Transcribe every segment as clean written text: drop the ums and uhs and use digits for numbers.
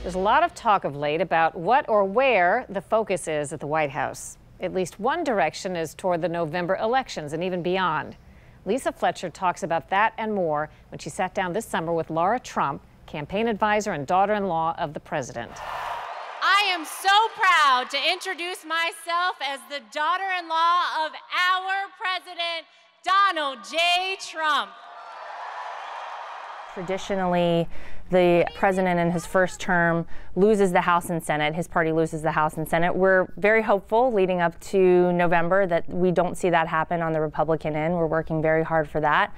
There's a lot of talk of late about what or where the focus is at the White House. At least one direction is toward the November elections and even beyond. Lisa Fletcher talks about that and more when she sat down this summer with Lara Trump, campaign advisor and daughter-in-law of the president. I am so proud to introduce myself as the daughter-in-law of our president, Donald J. Trump. Traditionally, the president in his first term loses the House and Senate. His party loses the House and Senate. We're very hopeful leading up to November that we don't see that happen on the Republican end. We're working very hard for that.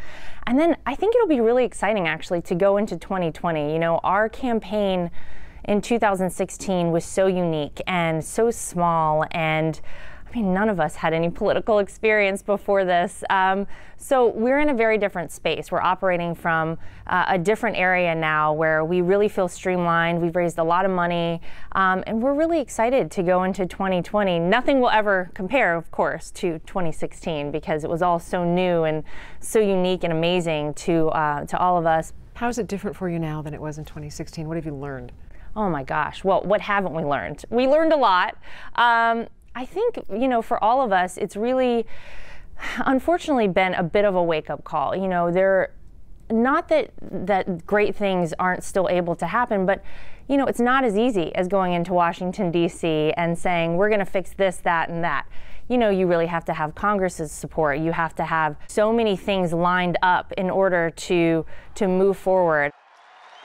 And then I think it'll be really exciting, actually, to go into 2020. You know, our campaign in 2016 was so unique and so small, and I mean, none of us had any political experience before this. So we're in a very different space. We're operating from a different area now where we really feel streamlined. We've raised a lot of money, and we're really excited to go into 2020. Nothing will ever compare, of course, to 2016 because it was all so new and so unique and amazing to all of us. How is it different for you now than it was in 2016? What have you learned? Oh my gosh. Well, what haven't we learned? We learned a lot. I think, you know, for all of us, it's really, unfortunately, been a bit of a wake-up call. You know, not that great things aren't still able to happen, but, you know, it's not as easy as going into Washington, D.C. and saying, we're going to fix this, that, and that. You know, you really have to have Congress's support. You have to have so many things lined up in order to move forward.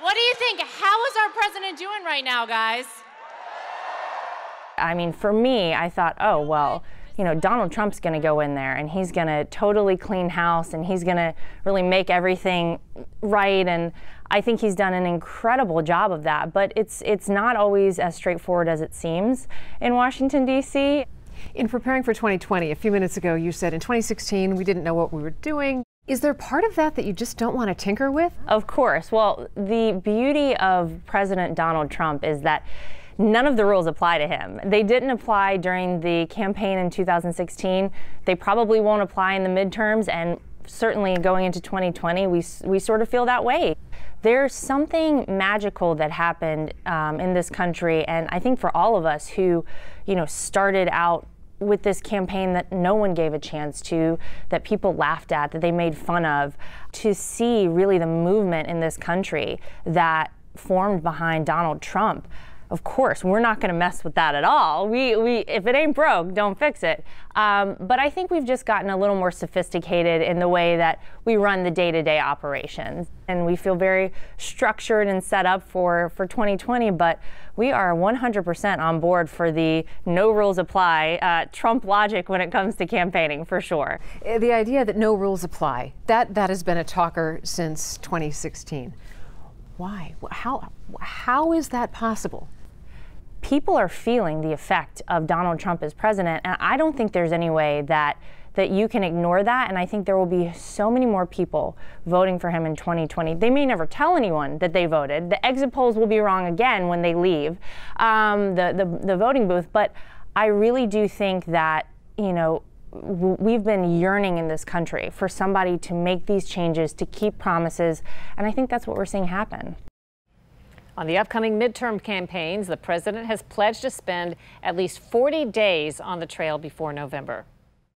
What do you think? How is our president doing right now, guys? I mean, for me, I thought, oh, well, you know, Donald Trump's going to go in there and he's going to totally clean house and he's going to really make everything right. And I think he's done an incredible job of that. But it's not always as straightforward as it seems in Washington, D.C. In preparing for 2020, a few minutes ago, you said in 2016, we didn't know what we were doing. Is there part of that you just don't want to tinker with? Of course. Well, the beauty of President Donald Trump is that none of the rules apply to him. They didn't apply during the campaign in 2016. They probably won't apply in the midterms, and certainly going into 2020, we sort of feel that way. There's something magical that happened in this country, and I think for all of us who, you know, started out with this campaign that no one gave a chance to, that people laughed at, that they made fun of, to see really the movement in this country that formed behind Donald Trump. Of course, we're not going to mess with that at all. If it ain't broke, don't fix it. But I think we've just gotten a little more sophisticated in the way that we run the day-to-day operations. And we feel very structured and set up for 2020, but we are 100% on board for the no rules apply Trump logic when it comes to campaigning, for sure. The idea that no rules apply, that has been a talker since 2016. Why? How is that possible? People are feeling the effect of Donald Trump as president, and I don't think there's any way that you can ignore that, and I think there will be so many more people voting for him in 2020. They may never tell anyone that they voted. The exit polls will be wrong again when they leave the voting booth, but I really do think that, you know, we've been yearning in this country for somebody to make these changes, to keep promises, and I think that's what we're seeing happen. On the upcoming midterm campaigns, the president has pledged to spend at least 40 days on the trail before November.